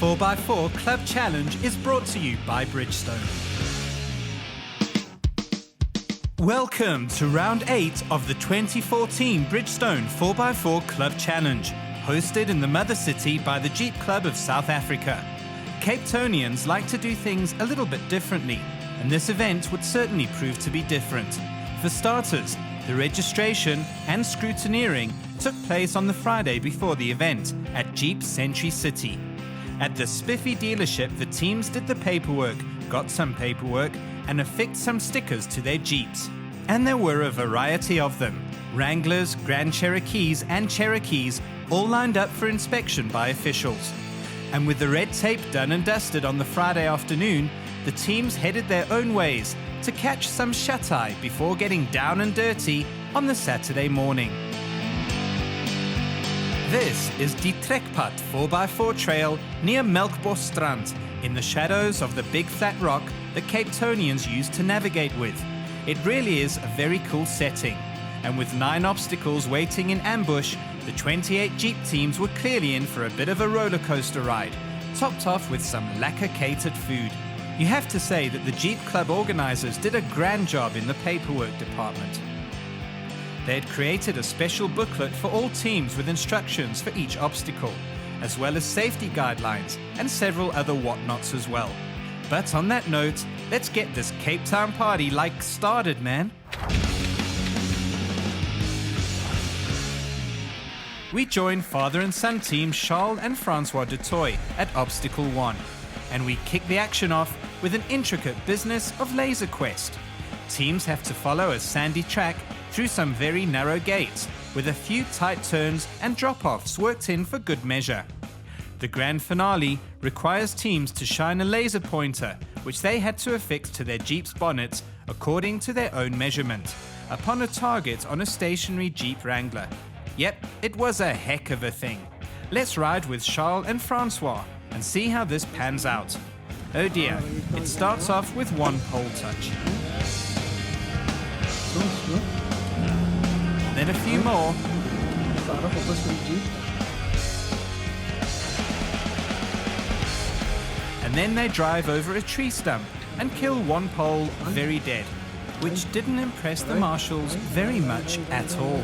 4x4 Club Challenge is brought to you by Bridgestone. Welcome to round 8 of the 2014 Bridgestone 4x4 Club Challenge, hosted in the mother city by the Jeep Club of South Africa. Cape Townians like to do things a little bit differently, and this event would certainly prove to be different. For starters, the registration and scrutineering took place on the Friday before the event at Jeep Century City. At the spiffy dealership, the teams did the paperwork, got some paperwork, and affixed some stickers to their Jeeps. And there were a variety of them. Wranglers, Grand Cherokees, and Cherokees all lined up for inspection by officials. And with the red tape done and dusted on the Friday afternoon, the teams headed their own ways to catch some shut-eye before getting down and dirty on the Saturday morning. This is Die Trekped 4x4 trail near Melkbosstrand in the shadows of the big flat rock that Cape Townians use to navigate with. It really is a very cool setting, and with 9 obstacles waiting in ambush, the 28 Jeep teams were clearly in for a bit of a roller coaster ride, topped off with some lacquer-catered food. You have to say that the Jeep Club organizers did a grand job in the paperwork department. They had created a special booklet for all teams with instructions for each obstacle, as well as safety guidelines and several other whatnots as well. But on that note, let's get this Cape Town party started, man. We joined father and son team Charles and Francois du Toit at Obstacle 1, and we kick the action off with an intricate business of laser quest. Teams have to follow a sandy track through some very narrow gates, with a few tight turns and drop-offs worked in for good measure. The grand finale requires teams to shine a laser pointer, which they had to affix to their Jeep's bonnets according to their own measurement, upon a target on a stationary Jeep Wrangler. Yep, it was a heck of a thing. Let's ride with Charles and Francois and see how this pans out. Oh dear, it starts off with one pole touch. Then a few more. And then they drive over a tree stump and kill one pole very dead, which didn't impress the marshals very much at all.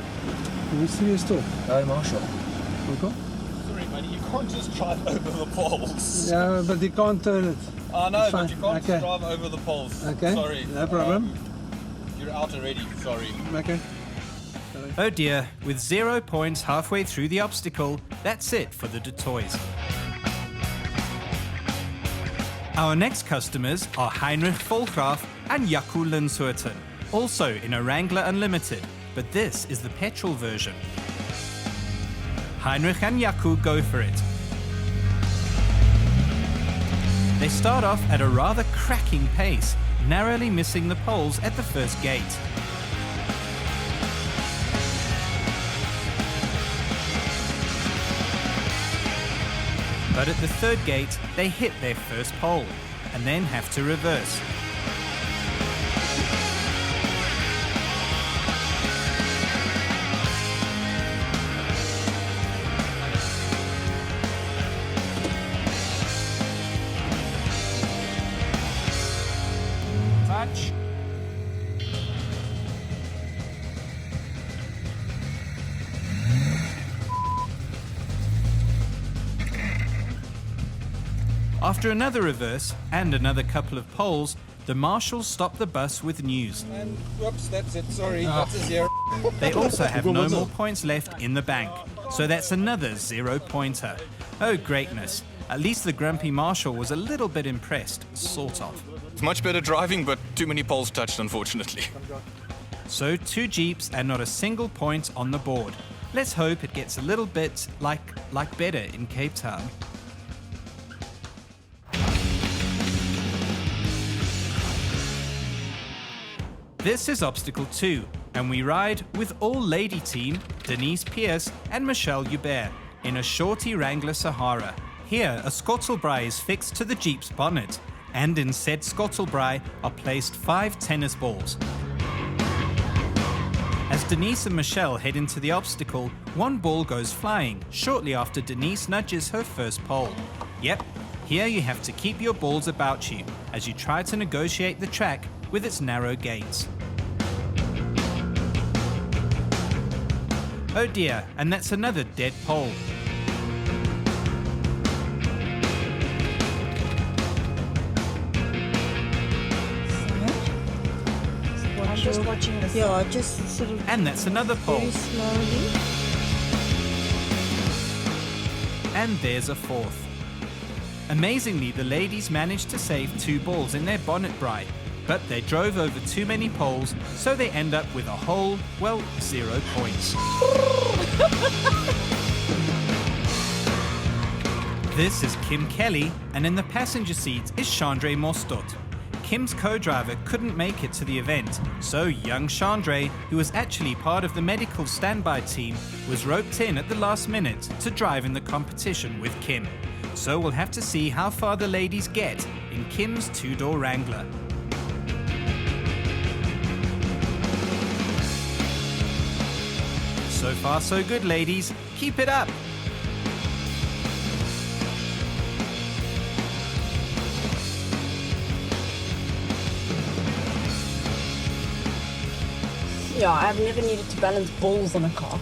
Marshal. Sorry, buddy, you can't just drive over the poles. Yeah, but you can't turn it. I know, It's but fine. you can't Okay. drive over the poles. Okay, Sorry. no problem. You're out already, sorry. Okay. Oh dear, with 0 points halfway through the obstacle, that's it for the du Toits. Our next customers are Heinrich Volgraaf and Jaco Linshoorten, also in a Wrangler Unlimited, but this is the petrol version. Heinrich and Jaco go for it. They start off at a rather cracking pace, narrowly missing the poles at the first gate. But at the third gate, they hit their first pole, and then have to reverse. Touch. After another reverse and another couple of poles, the marshals stop the bus with news. And whoops, that's it, sorry, that's a 0. They also have no more points left in the bank, so that's another 0 pointer. Oh greatness, at least the grumpy marshal was a little bit impressed, sort of. It's much better driving, but too many poles touched, unfortunately. So 2 Jeeps and not a single point on the board. Let's hope it gets a little bit like better in Cape Town. This is Obstacle 2, and we ride with all-lady team Denise Pierce and Michelle Hubert in a shorty Wrangler Sahara. Here, a skottelbraai is fixed to the Jeep's bonnet, and in said skottelbraai are placed 5 tennis balls. As Denise and Michelle head into the obstacle, one ball goes flying shortly after Denise nudges her first pole. Yep, Here you have to keep your balls about you as you try to negotiate the track with its narrow gates. Oh dear, and that's another dead pole. I'm just watching this. Yeah, just sort of And that's another pole. very slowly. And there's a fourth. Amazingly, the ladies managed to save 2 balls in their bonnet bride, but they drove over too many poles, so they end up with a whole, 0 points. This is Kim Kelly, and in the passenger seat is Chandre Mostot. Kim's co-driver couldn't make it to the event, so young Chandre, who was actually part of the medical standby team, was roped in at the last minute to drive in the competition with Kim. So we'll have to see how far the ladies get in Kim's 2-door Wrangler. So far so good, ladies. Keep it up. Yeah, I've never needed to balance balls on a car.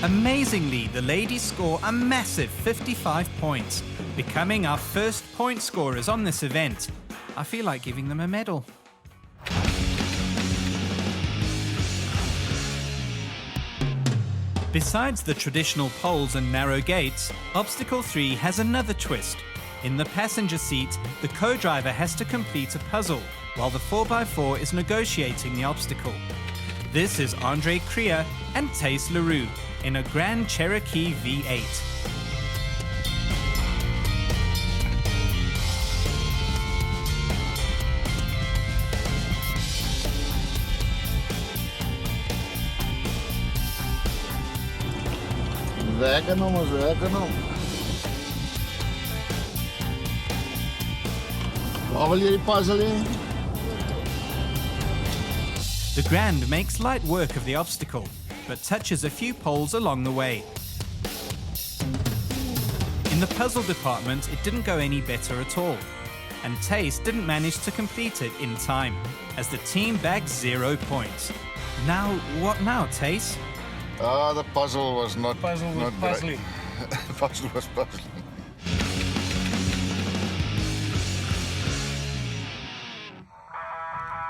Amazingly, the ladies score a massive 55 points, becoming our first point scorers on this event. I feel like giving them a medal. Besides the traditional poles and narrow gates, Obstacle 3 has another twist. In the passenger seat, the co-driver has to complete a puzzle, while the 4x4 is negotiating the obstacle. This is Andre Krier and Tace LaRue in a Grand Cherokee V8. Lekker jongens, lekker nog. Waar wil jullie puzzle in? The Grand makes light work of the obstacle, but touches a few poles along the way. In the puzzle department, it didn't go any better at all, and Tace didn't manage to complete it in time, as the team bagged 0 points. Now, what now, Tace? The puzzle was not Puzzle was not great. puzzling. Puzzle was puzzling.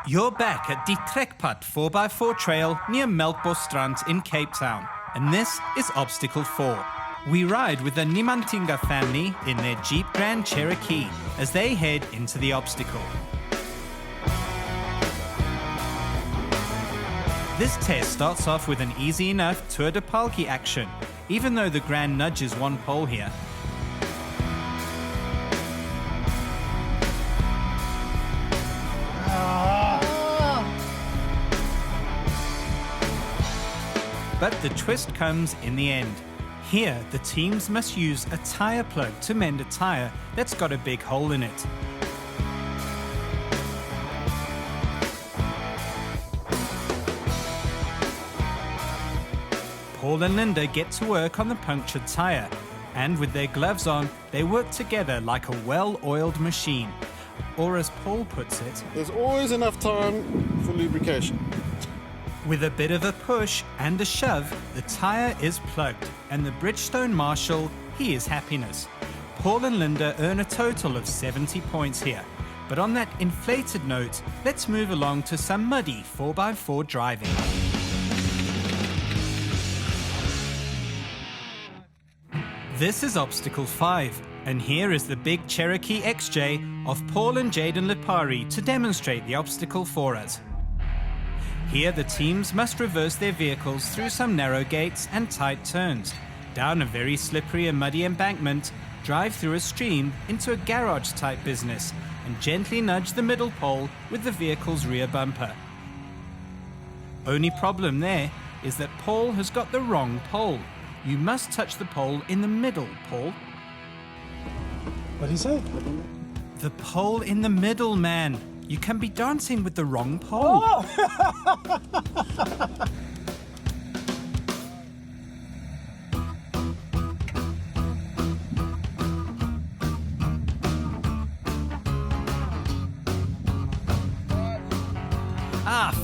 You're back at Die Trekped 4x4 trail near Melkbosstrand in Cape Town, and this is Obstacle 4. We ride with the Nimantinga family in their Jeep Grand Cherokee as they head into the obstacle. This test starts off with an easy enough Tour de Paaltjie action, even though the Grand nudges 1 pole here. But the twist comes in the end. Here, the teams must use a tyre plug to mend a tyre that's got a big hole in it. Paul and Linda get to work on the punctured tyre, and with their gloves on, they work together like a well-oiled machine. Or as Paul puts it, There's always enough time for lubrication. with a bit of a push and a shove, the tyre is plugged, and the Bridgestone Marshal, he is happiness. Paul and Linda earn a total of 70 points here. But on that inflated note, let's move along to some muddy 4x4 driving. This is Obstacle 5, and here is the big Cherokee XJ of Paul and Jaden Lipari to demonstrate the obstacle for us. Here the teams must reverse their vehicles through some narrow gates and tight turns, down a very slippery and muddy embankment, drive through a stream into a garage type business, and gently nudge the middle pole with the vehicle's rear bumper. Only problem there is that Paul has got the wrong pole. You must touch the pole in the middle, Paul. What did he say? The pole in the middle, man. You can be dancing with the wrong pole.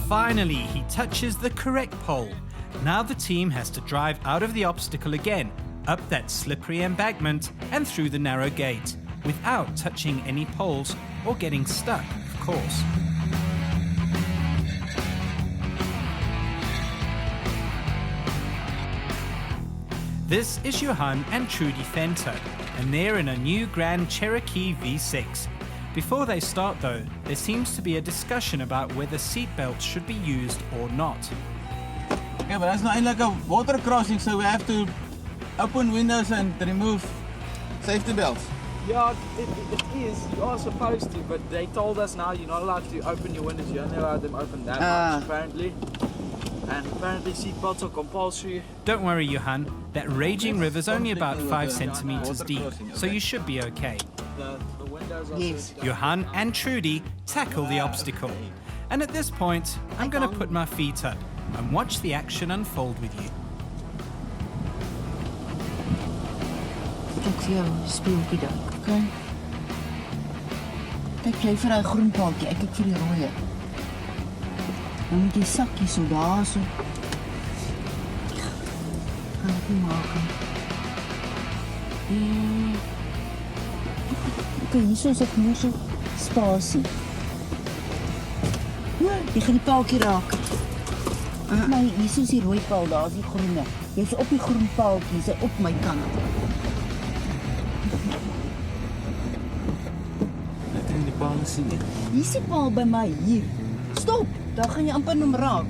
Finally, he touches the correct pole. Now the team has to drive out of the obstacle again, up that slippery embankment and through the narrow gate, without touching any poles or getting stuck, of course. This is Johan and Trudy Venter, and they're in a new Grand Cherokee V6. Before they start though, there seems to be a discussion about whether seatbelts should be used or not. Yeah, but that's not like a water crossing, so we have to open windows and remove safety belts. Yeah, it is. You are supposed to, but they told us now you're not allowed to open your windows. You're only allowed them open that much, apparently. And apparently seatbelts are compulsory. Don't worry, Johan. That raging river's only about 5 centimeters deep, so you should be okay. The windows are Yes. Johan and Trudy tackle the obstacle. And at this point, I'm going to put my feet up and watch the action unfold with you. Kyk vir jou speeltjie dan. Okay. Kyk jy vir daai groen paaltjie, ek kyk vir die rooi. Dan moet jy sakkie so daar so. Gaan ek nie maak nie. Okay, hier is ek meer so spasie. Jy gaan die paaltjie raak. Maar hier is die rooi paal, daar is die groene. Jy's op die groen paaltjie, jy's op my kant. Ek kan die paal sien nie. Hier is die paal by my, hier. Stop, daar gaan jy amper hom raak.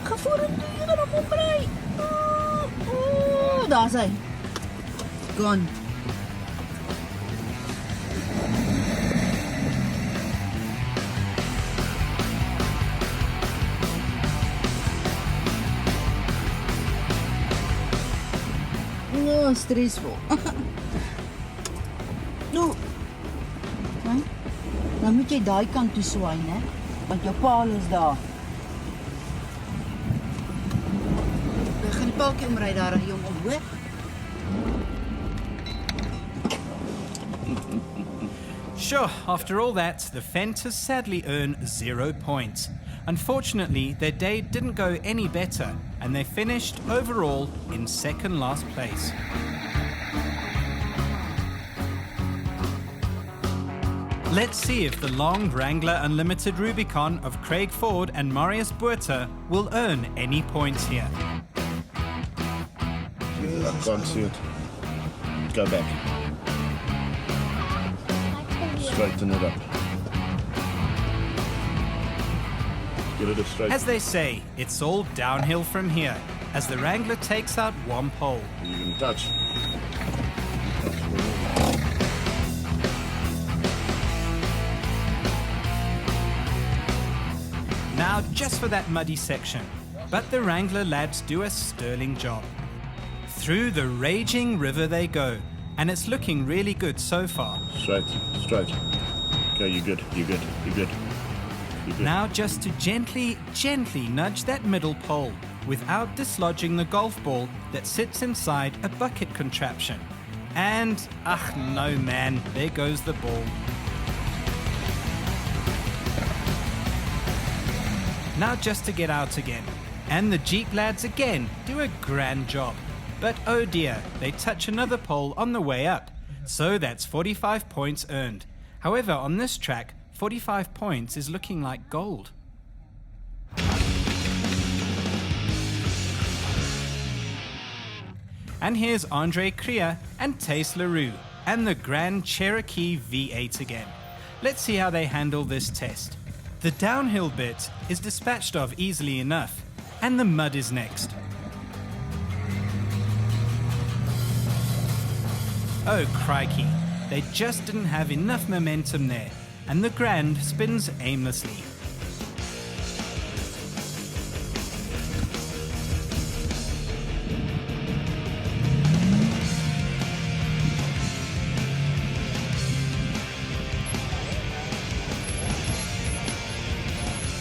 Ga vorentoe, jy gaan hom omry. Daar is hy. Gone. Oh, stressvol. Nou. Dan moet jy daai kant toe swaai, né? Want jou paal is daar. Ek gaan die paaltjie omry daar, jong, hoor. Sure, after all that, the Venters sadly earn 0 points. Unfortunately, their day didn't go any better, and they finished overall in second last place. Let's see if the long Wrangler Unlimited Rubicon of Craig Ford and Marius Buerta will earn any points here. I can't see it. Go back. Straighten it up. Get it straight. As they say, it's all downhill from here, as the Wrangler takes out one pole. You can touch. Now just for that muddy section, but the Wrangler lads do a sterling job. Through the raging river they go, and it's looking really good so far. Straight. Okay, you're good. You're good. Now just to gently nudge that middle pole without dislodging the golf ball that sits inside a bucket contraption. And, no man, there goes the ball. Now just to get out again. And the Jeep lads again do a grand job. But oh dear, they touch another pole on the way up. So that's 45 points earned. However, on this track, 45 points is looking like gold. And here's Andre Krier and Tace LaRue and the Grand Cherokee V8 again. Let's see how they handle this test. The downhill bit is dispatched of easily enough, and the mud is next. Oh crikey, they just didn't have enough momentum there, and the Grand spins aimlessly.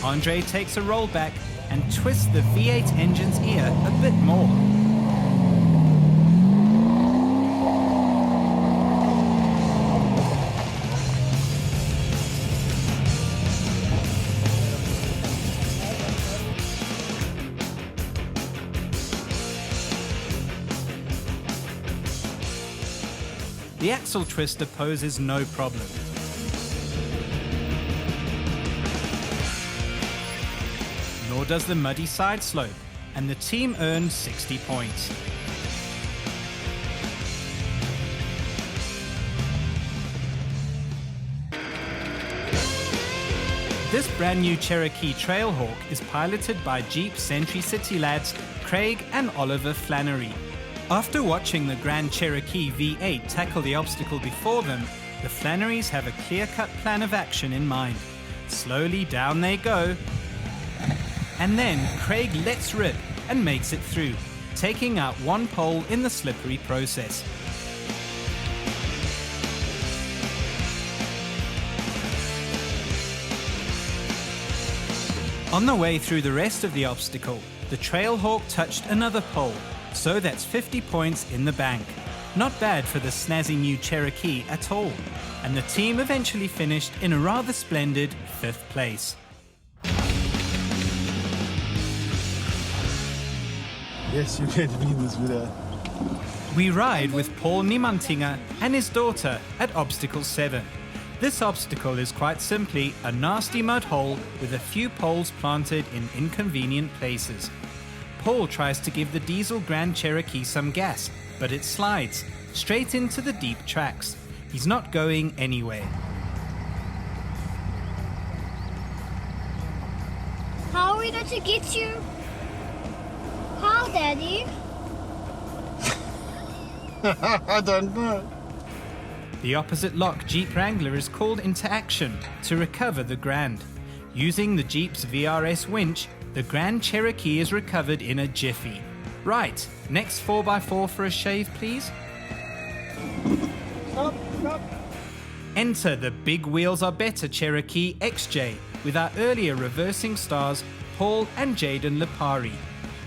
Andre takes a rollback and twists the V8 engine's ear a bit more. the axle twister poses no problem. Nor does the muddy side slope, and the team earned 60 points. This brand new Cherokee Trailhawk is piloted by Jeep Century City lads Craig and Oliver Flannery. After watching the Grand Cherokee V8 tackle the obstacle before them, the Flannerys have a clear-cut plan of action in mind. Slowly down they go, and then Craig lets rip and makes it through, taking out one pole in the slippery process. On the way through the rest of the obstacle, the Trailhawk touched another pole, so that's 50 points in the bank. Not bad for the snazzy new Cherokee at all. And the team eventually finished in a rather splendid 5th place. Yes, you can be in this video. We ride with Paul Nimantinga and his daughter at Obstacle 7. This obstacle is quite simply a nasty mud hole with a few poles planted in inconvenient places. Paul tries to give the diesel Grand Cherokee some gas, but it slides straight into the deep tracks. He's not going anywhere. How are we going to get you? How, Daddy? I don't know. The opposite lock Jeep Wrangler is called into action to recover the Grand. Using the Jeep's VRS winch, the Grand Cherokee is recovered in a jiffy. Right, next 4x4 for a shave, please. Stop. Enter the Big Wheels Are Better Cherokee XJ with our earlier reversing stars Paul and Jaden Lipari.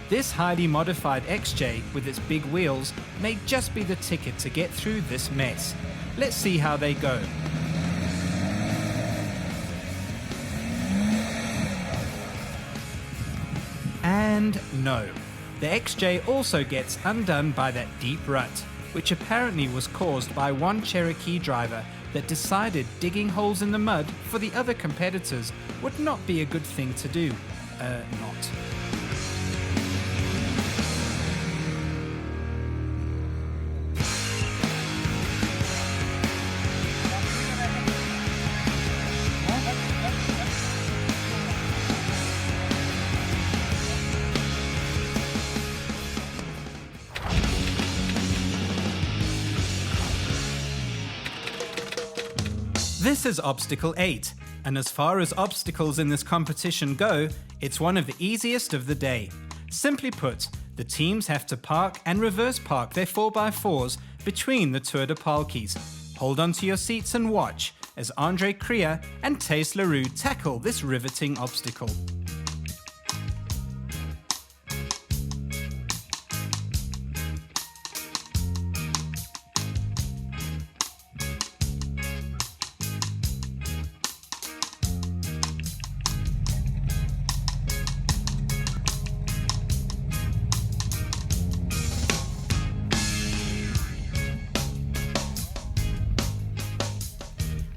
This highly modified XJ with its big wheels may just be the ticket to get through this mess. Let's see how they go. And no, the XJ also gets undone by that deep rut, which apparently was caused by one Cherokee driver that decided digging holes in the mud for the other competitors would not be a good thing to do. Not. This is Obstacle 8, and as far as obstacles in this competition go, it's one of the easiest of the day. Simply put, the teams have to park and reverse park their 4x4s between the Tour de Paaltjies. Hold on to your seats and watch as Andre Krier and Tace LaRue tackle this riveting obstacle.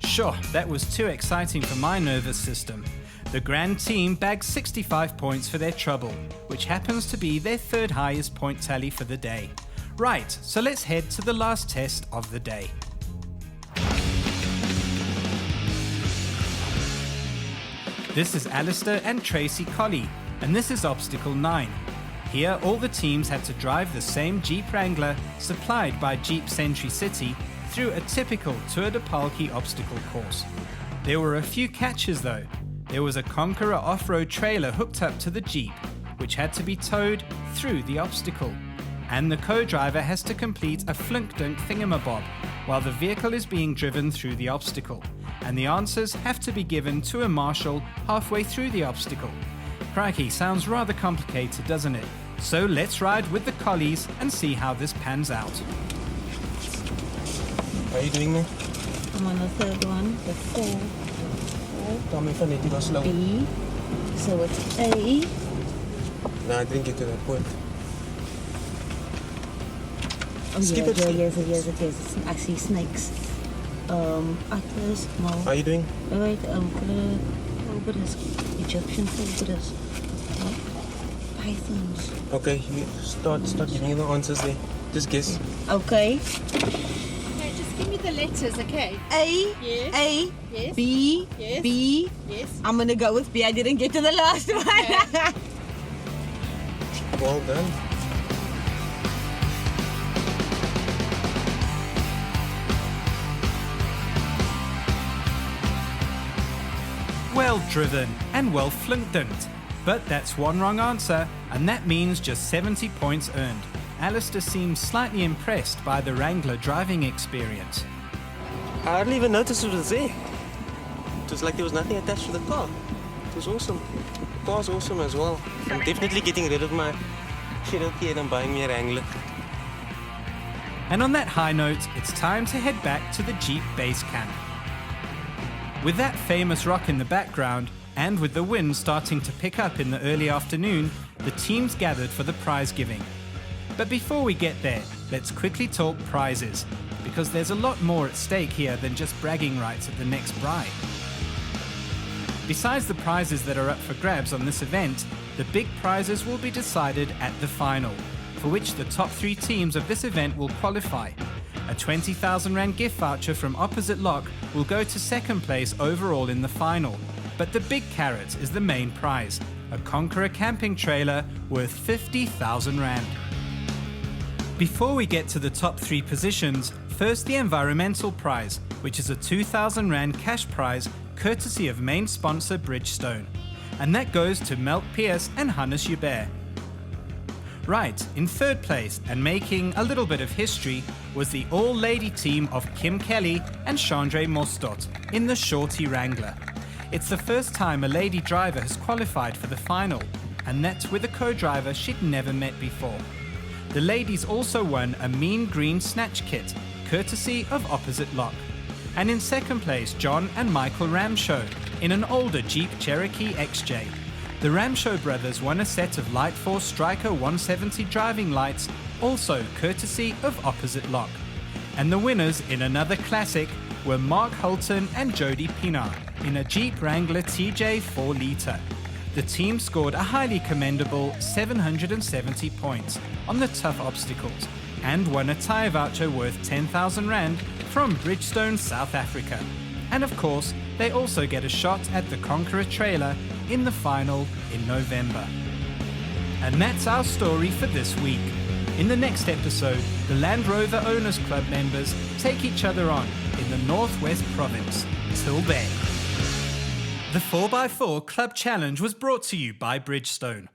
Sure, that was too exciting for my nervous system. The Grand Team bagged 65 points for their trouble, which happens to be their third highest point tally for the day. Right, so let's head to the last test of the day. This is Alistair and Tracy Colley, and this is Obstacle 9. Here, all the teams had to drive the same Jeep Wrangler supplied by Jeep Century City through a typical Tour de Paaltjie obstacle course. There were a few catches though. There was a Conqueror off-road trailer hooked up to the Jeep, which had to be towed through the obstacle. And the co-driver has to complete a flink-dunk thingamabob while the vehicle is being driven through the obstacle. And the answers have to be given to a marshal halfway through the obstacle. Crikey, sounds rather complicated, doesn't it? So let's ride with the collies and see how this pans out. How are you doing now? I'm on the third one, the 4. Tell me if I need to go slow. B. So it's A. No, I didn't get to that point. Oh, Skip it. yes. I see snakes. Otters, no. How are you doing? Wait, what is Egyptian food? What is pythons? Okay, you start giving me the answers there. Just guess. Okay. Okay, just give me the letters, okay? A. Yes. A. Yes. B. Yes. B. Yes. I'm gonna go with B. I didn't get to the last one. Okay. Well done. Well driven and well flunked. But that's one wrong answer, and that means just 70 points earned. Alistair seems slightly impressed by the Wrangler driving experience. I hardly even noticed it was there. It was like there was nothing attached to the car. It was awesome. The car's awesome as well. I'm definitely getting rid of my Cherokee and I'm buying me a Wrangler. And on that high note, it's time to head back to the Jeep base camp. With that famous rock in the background, and with the wind starting to pick up in the early afternoon, the teams gathered for the prize giving. But before we get there, let's quickly talk prizes, because there's a lot more at stake here than just bragging rights at the next bride. Besides the prizes that are up for grabs on this event, the big prizes will be decided at the final, for which the top 3 teams of this event will qualify. A 20,000 Rand gift voucher from Opposite Lock will go to second place overall in the final. But the big carrot is the main prize, a Conqueror camping trailer worth 50,000 Rand. Before we get to the top 3 positions, first the environmental prize, which is a 2,000 Rand cash prize courtesy of main sponsor Bridgestone. And that goes to Melk Pierce and Hannes Hubert. Right, in third place and making a little bit of history was the all-lady team of Kim Kelly and Chandre Mostot in the Shorty Wrangler. It's the first time a lady driver has qualified for the final, and that's with a co-driver she'd never met before. The ladies also won a mean green snatch kit, courtesy of Opposite Lock. And in second place, John and Michael Ramshaw in an older Jeep Cherokee XJ. The Ramshaw brothers won a set of Light Force Striker 170 driving lights, also courtesy of Opposite Lock. And the winners in another classic were Mark Hulton and Jody Pinar in a Jeep Wrangler TJ 4 litre. The team scored a highly commendable 770 points on the tough obstacles and won a tyre voucher worth 10,000 Rand from Bridgestone, South Africa. And of course, they also get a shot at the Conqueror trailer in the final in November. And that's our story for this week. In the next episode, the Land Rover Owners Club members take each other on in the Northwest Province. Till then. The 4x4 Club Challenge was brought to you by Bridgestone.